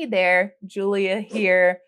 Hey there, Julia here.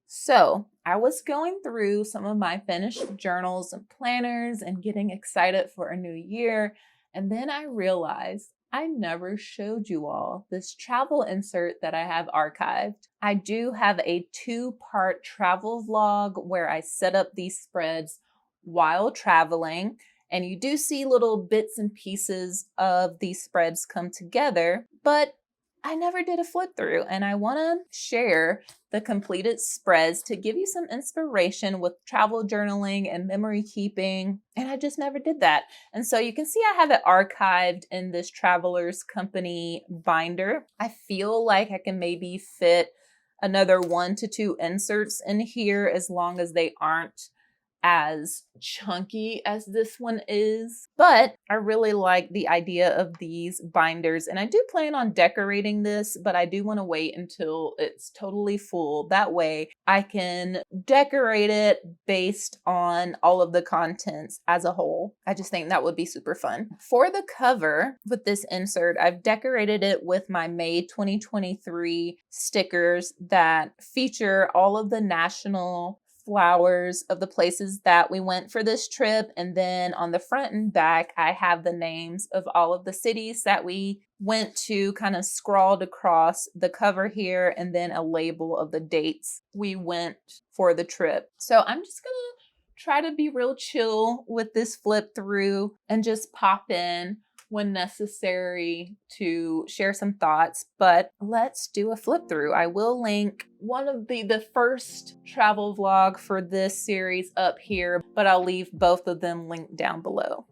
So, I was going through some of my finished journals and planners and getting excited for a new year, and then I realized I never showed you all this travel insert that I have archived. I do have a two-part travel vlog where I set up these spreads while traveling, and you do see little bits and pieces of these spreads come together, but I never did a flip through, and I want to share the completed spreads to give you some inspiration with travel journaling and memory keeping. And I just never did that. And so you can see I have it archived in this Traveler's Company binder. I feel like I can maybe fit another 1 to 2 inserts in here as long as they aren't as chunky as this one is, but I really like the idea of these binders, and I do plan on decorating this, but I do want to wait until it's totally full. That way I can decorate it based on all of the contents as a whole. I just think that would be super fun. For the cover with this insert, I've decorated it with my May 2023 stickers that feature all of the national flowers of the places that we went for this trip. And then on the front and back, I have the names of all of the cities that we went to kind of scrawled across the cover here, and then a label of the dates we went for the trip. So I'm just gonna try to be real chill with this flip through and just pop in when necessary to share some thoughts, but let's do a flip through. I will link one of the first travel vlog for this series up here, but I'll leave both of them linked down below.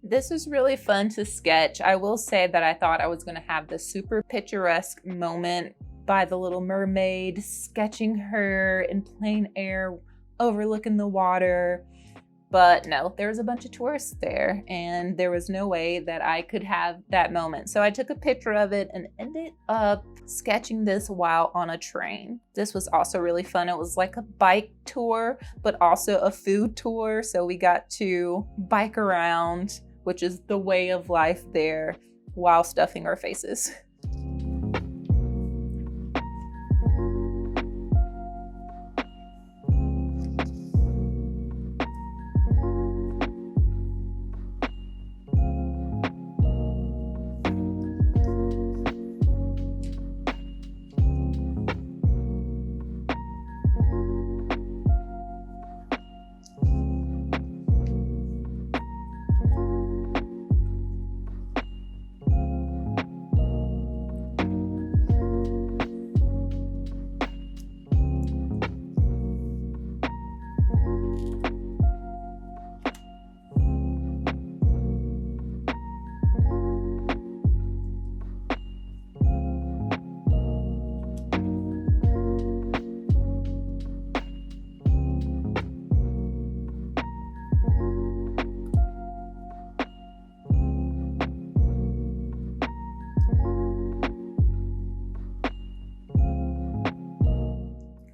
This was really fun to sketch. I will say that I thought I was going to have this super picturesque moment by the Little Mermaid, sketching her in plain air, overlooking the water. But no, there was a bunch of tourists there, and there was no way that I could have that moment. So I took a picture of it and ended up sketching this while on a train. This was also really fun. It was like a bike tour, but also a food tour. So we got to bike around, which is the way of life there, while stuffing our faces.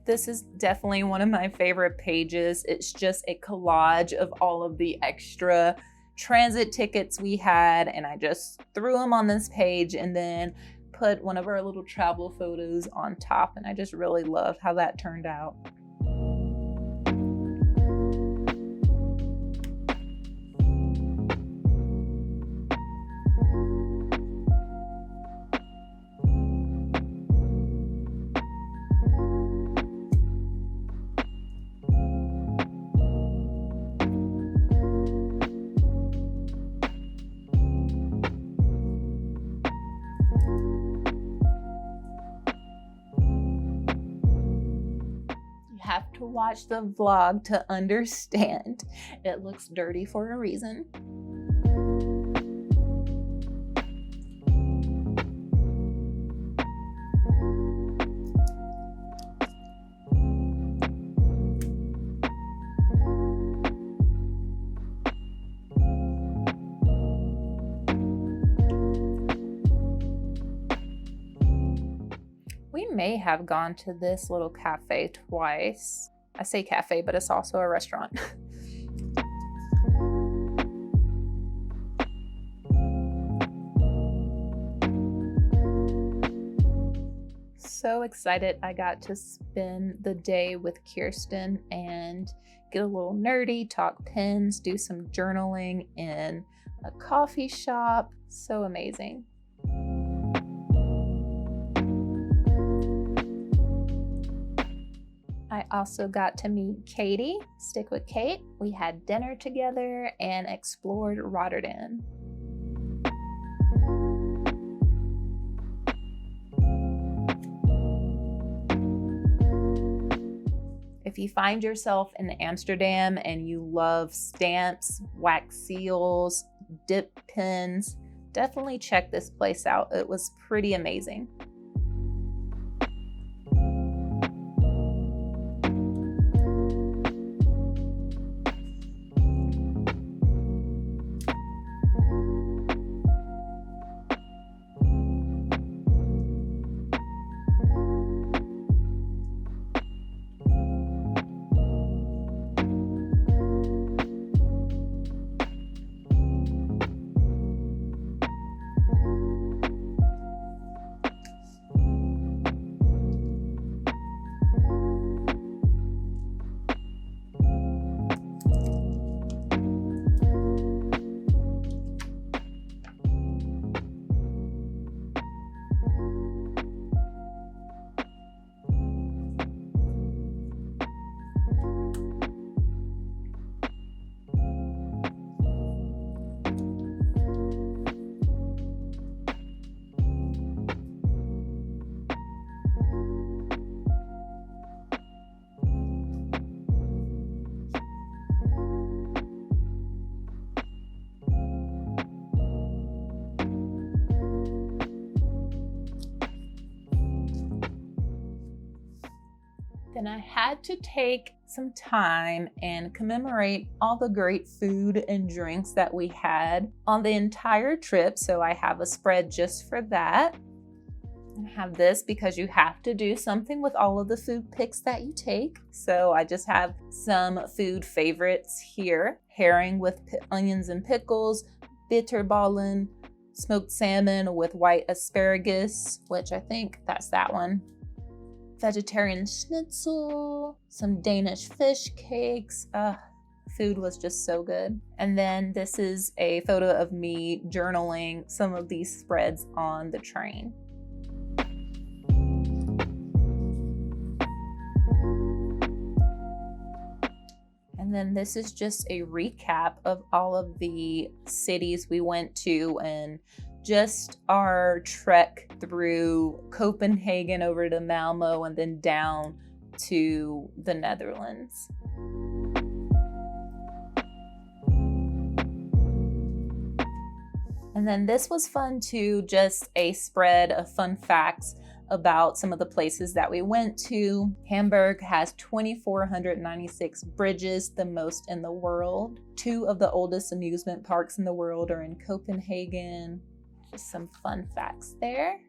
This is definitely one of my favorite pages. It's just a collage of all of the extra transit tickets we had, and I just threw them on this page and then put one of our little travel photos on top, and I just really love how that turned out. Have to watch the vlog to understand. It looks dirty for a reason. may have gone to this little cafe twice. I say cafe, but it's also a restaurant. So excited I got to spend the day with Kirsten and get a little nerdy, talk pens, do some journaling in a coffee shop. So amazing. I also got to meet Katie, Stick with Kate. We had dinner together and explored Rotterdam. If you find yourself in Amsterdam and you love stamps, wax seals, dip pens, definitely check this place out. It was pretty amazing. Then I had to take some time and commemorate all the great food and drinks that we had on the entire trip. So I have a spread just for that. I have this because you have to do something with all of the food picks that you take. So I just have some food favorites here. Herring with onions and pickles, bitterballen, smoked salmon with white asparagus, which I think that's that one. Vegetarian schnitzel, some Danish fish cakes. Food was just so good. And then this is a photo of me journaling some of these spreads on the train. And then this is just a recap of all of the cities we went to and just our trek through Copenhagen over to Malmo and then down to the Netherlands. And then this was fun too, just a spread of fun facts about some of the places that we went to. Hamburg has 2,496 bridges, the most in the world. 2 of the oldest amusement parks in the world are in Copenhagen. Just some fun facts there.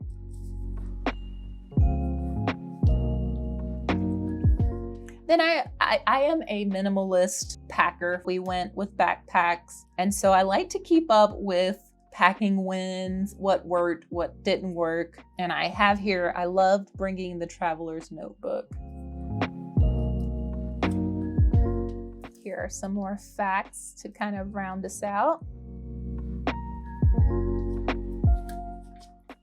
Then I am a minimalist packer. We went with backpacks, and so I like to keep up with packing wins, what worked, what didn't work. And I have here, I loved bringing the traveler's notebook. Here are some more facts to kind of round us out.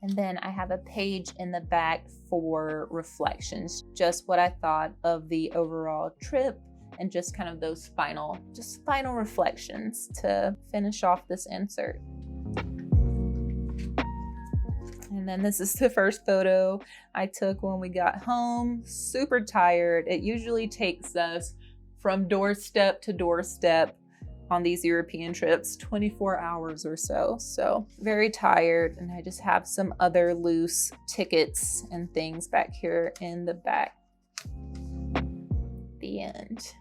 And then I have a page in the back for reflections, just what I thought of the overall trip and just kind of those final reflections to finish off this insert. And then this is the first photo I took when we got home. Super tired. It usually takes us from doorstep to doorstep on these European trips, 24 hours or so. So very tired. And I just have some other loose tickets and things back here in the back. The end.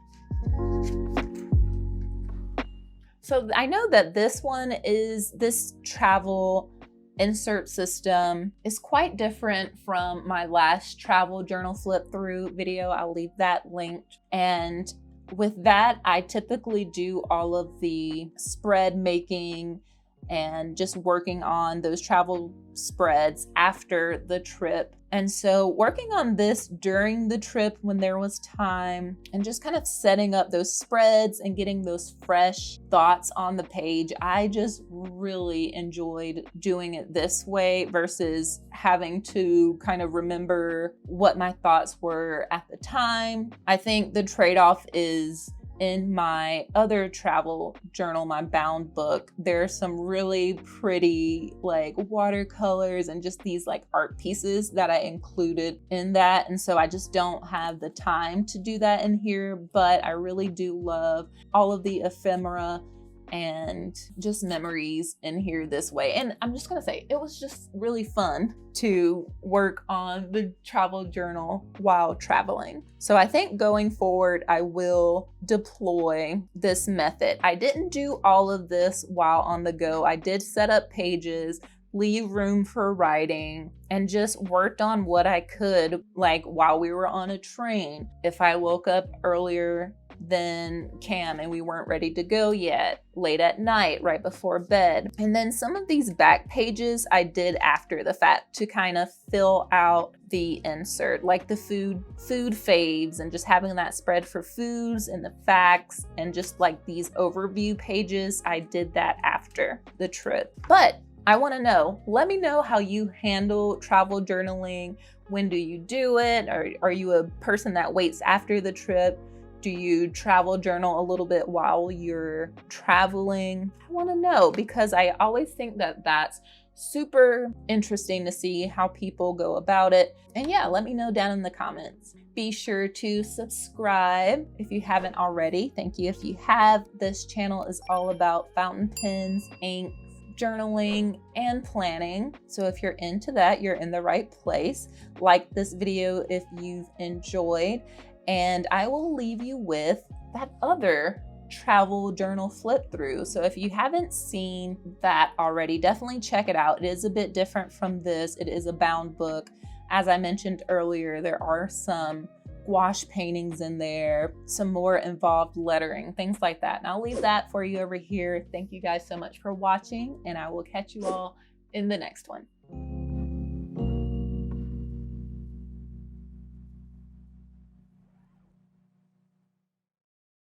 So I know that this travel insert system is quite different from my last travel journal flip through video. I'll leave that linked. And with that, I typically do all of the spread making and just working on those travel spreads after the trip. And so working on this during the trip when there was time and just kind of setting up those spreads and getting those fresh thoughts on the page, I just really enjoyed doing it this way versus having to kind of remember what my thoughts were at the time. I think the trade-off is in my other travel journal, my bound book, there's some really pretty like watercolors and just these like art pieces that I included in that. And so I just don't have the time to do that in here, but I really do love all of the ephemera and just memories in here this way. And I'm just gonna say, it was just really fun to work on the travel journal while traveling. So I think going forward, I will deploy this method. I didn't do all of this while on the go. I did set up pages, leave room for writing, and just worked on what I could, like while we were on a train. If I woke up earlier than Cam and we weren't ready to go yet, late at night, right before bed. And then some of these back pages I did after the fact to kind of fill out the insert, like the food faves and just having that spread for foods and the facts and just like these overview pages. I did that after the trip. But I want to know, let me know how you handle travel journaling. When do you do it? Or are you a person that waits after the trip? Do you travel journal a little bit while you're traveling? I want to know, because I always think that that's super interesting to see how people go about it. And yeah, let me know down in the comments. Be sure to subscribe if you haven't already. Thank you if you have. This channel is all about fountain pens, ink, journaling, and planning. So if you're into that, you're in the right place. Like this video if you've enjoyed. And I will leave you with that other travel journal flip through. So if you haven't seen that already, definitely check it out. It is a bit different from this. It is a bound book. As I mentioned earlier, there are some gouache paintings in there, some more involved lettering, things like that. And I'll leave that for you over here. Thank you guys so much for watching, and I will catch you all in the next one.